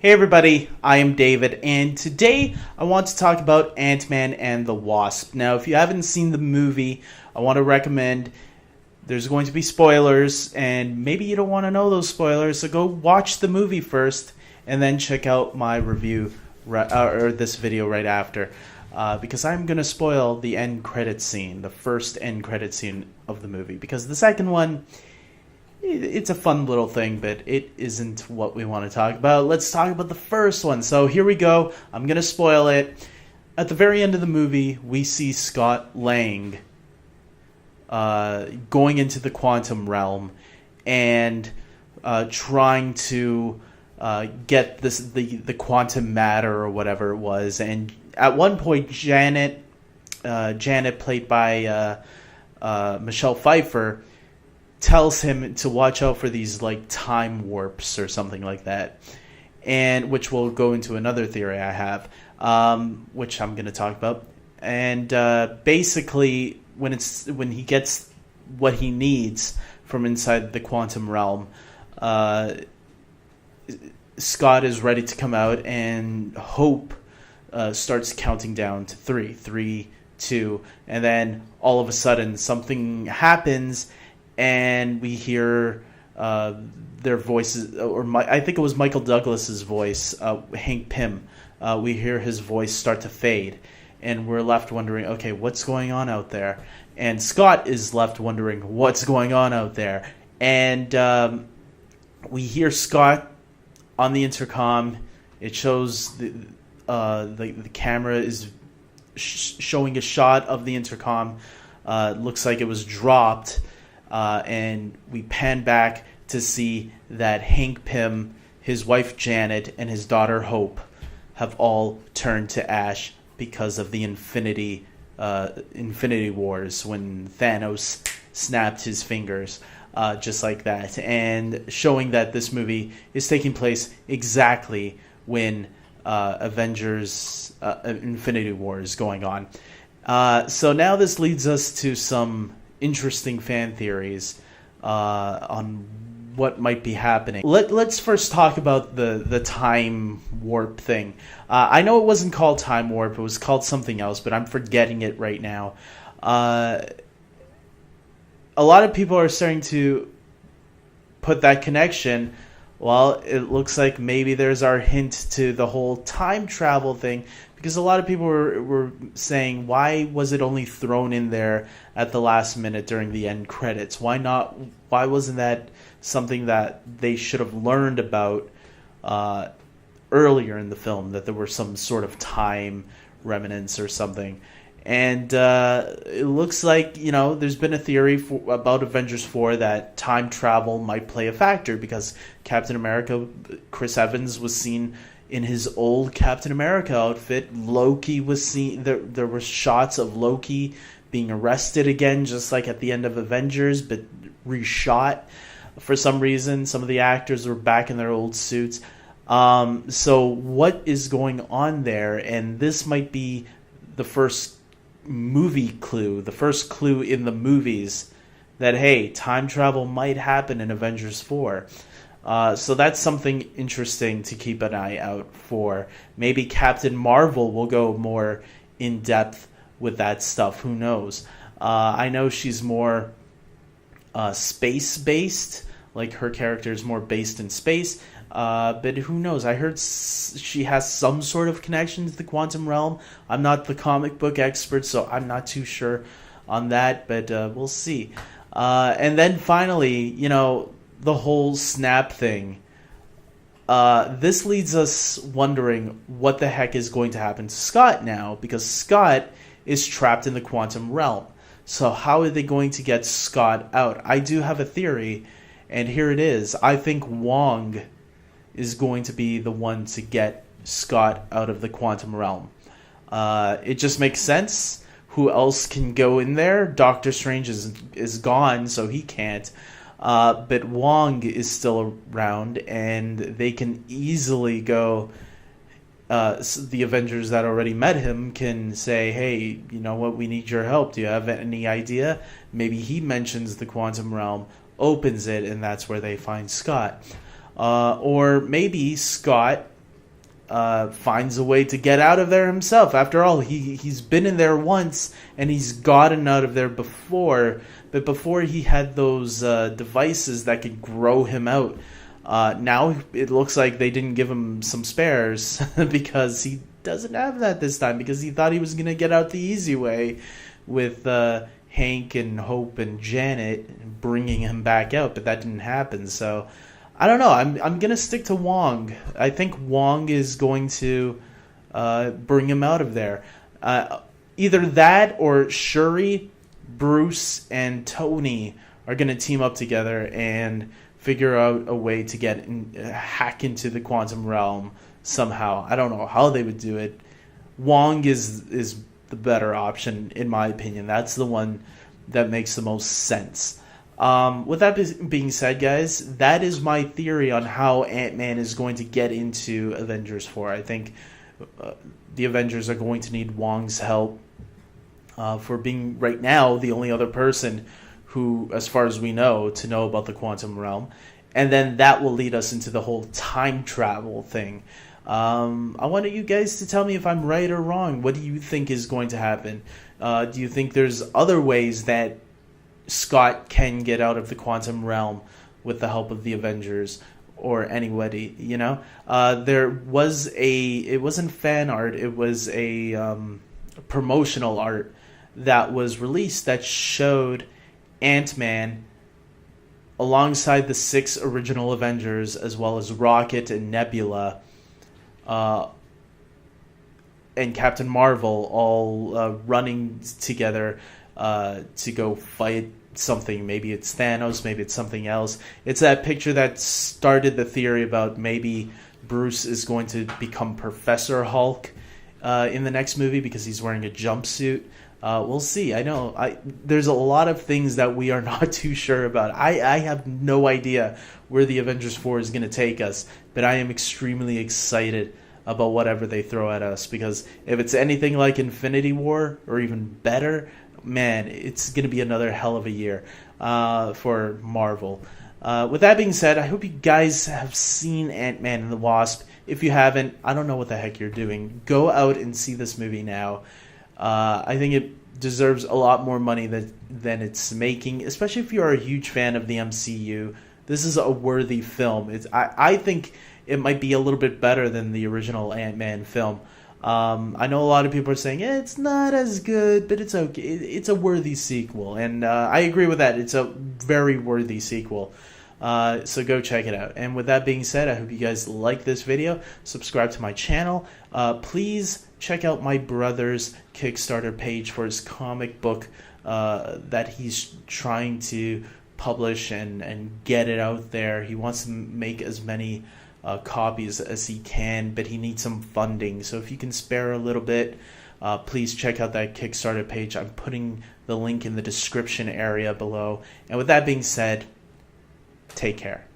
Hey everybody, I am David, and today I want to talk about Ant-Man and the Wasp. Now, if you haven't seen the movie, I want to recommend, there's going to be spoilers, and maybe you don't want to know those spoilers, so go watch the movie first, and then check out my review, or this video right after, because I'm going to spoil the end credit scene, the first end credit scene of the movie, because the second one, it's a fun little thing, but it isn't what we want to talk about. Let's talk about the first one. So here we go. I'm going to spoil it. At the very end of the movie, we see Scott Lang going into the quantum realm and trying to get the quantum matter or whatever it was. And at one point, Janet, played by Michelle Pfeiffer, tells him to watch out for these like time warps or something like that, and which will go into another theory I have, which I'm going to talk about. And basically, when he gets what he needs from inside the quantum realm, Scott is ready to come out, and Hope starts counting down to 3, 2, and then all of a sudden something happens. And we hear their voices, I think it was Michael Douglas's voice, Hank Pym. We hear his voice start to fade, and we're left wondering, okay, what's going on out there? And Scott is left wondering what's going on out there. And we hear Scott on the intercom. It shows the camera is showing a shot of the intercom. It looks like it was dropped. And we pan back to see that Hank Pym, his wife Janet, and his daughter Hope have all turned to ash because of the Infinity Wars, when Thanos snapped his fingers, just like that, and showing that this movie is taking place exactly when Avengers Infinity War is going on. So now this leads us to some interesting fan theories on what might be happening. Let's first talk about the time warp thing. I know it wasn't called time warp, it was called something else, but I'm forgetting it right now. A lot of people are starting to put that connection. Well, it looks like maybe there's our hint to the whole time travel thing, because a lot of people were saying, why was it only thrown in there at the last minute during the end credits? Why wasn't that something that they should have learned about earlier in the film, that there were some sort of time remnants or something? And it looks like, there's been a theory about Avengers 4 that time travel might play a factor, because Captain America, Chris Evans, was seen in his old Captain America outfit. Loki was seen. There were shots of Loki being arrested again, just like at the end of Avengers, but reshot for some reason. Some of the actors were back in their old suits. So what is going on there? And this might be the first movie clue, the first clue in the movies that, hey, time travel might happen in Avengers 4. So that's something interesting to keep an eye out for. Maybe Captain Marvel will go more in depth with that stuff. Who knows? I know she's more space-based. Like, her character is more based in space. But who knows? I heard she has some sort of connection to the quantum realm. I'm not the comic book expert, so I'm not too sure on that. But we'll see. And then finally, the whole snap thing. This leads us wondering what the heck is going to happen to Scott now, because Scott is trapped in the quantum realm. So how are they going to get Scott out? I do have a theory, and here it is. I think Wong is going to be the one to get Scott out of the quantum realm. It just makes sense. Who else can go in there? Doctor Strange is gone, so he can't. But Wong is still around, and they can easily go. The Avengers that already met him can say, hey, you know what, we need your help. Do you have any idea? Maybe he mentions the quantum realm, opens it, and that's where they find Scott. Or maybe Scott finds a way to get out of there himself. After all, he's been in there once, and he's gotten out of there before. But before he had those devices that could grow him out. Now it looks like they didn't give him some spares because he doesn't have that this time, because he thought he was going to get out the easy way with Hank and Hope and Janet bringing him back out, but that didn't happen. So I don't know. I'm going to stick to Wong. I think Wong is going to bring him out of there. Either that or Shuri, Bruce, and Tony are going to team up together and figure out a way to hack into the quantum realm somehow. I don't know how they would do it. Wong is the better option, in my opinion. That's the one that makes the most sense. With that being said, guys, that is my theory on how Ant-Man is going to get into Avengers 4. I think the Avengers are going to need Wong's help for being, right now, the only other person who, as far as we know, to know about the quantum realm. And then that will lead us into the whole time travel thing. I want you guys to tell me if I'm right or wrong. What do you think is going to happen? Do you think there's other ways that Scott can get out of the quantum realm with the help of the Avengers or anybody, you know? There was it wasn't fan art, it was a promotional art that was released that showed Ant-Man alongside the 6 original Avengers, as well as Rocket and Nebula, and Captain Marvel, all running together to go fight something. Maybe it's Thanos, maybe it's something else. It's that picture that started the theory about maybe Bruce is going to become Professor Hulk in the next movie because he's wearing a jumpsuit. We'll see. I know there's a lot of things that we are not too sure about. I have no idea where the Avengers 4 is going to take us, but I am extremely excited about whatever they throw at us, because if it's anything like Infinity War or even better, man, it's going to be another hell of a year for Marvel. With that being said, I hope you guys have seen Ant-Man and the Wasp. If you haven't, I don't know what the heck you're doing. Go out and see this movie now. I think it deserves a lot more money than it's making, especially if you're a huge fan of the MCU. This is a worthy film. I think it might be a little bit better than the original Ant-Man film. I know a lot of people are saying it's not as good, but it's okay. It's a worthy sequel, and I agree with that. It's a very worthy sequel. So go check it out. And with that being said, I hope you guys like this video. Subscribe to my channel. Please check out my brother's Kickstarter page for his comic book that he's trying to publish and get it out there. He wants to make as many copies as he can, but he needs some funding. So if you can spare a little bit, please check out that Kickstarter page. I'm putting the link in the description area below. And with that being said, take care.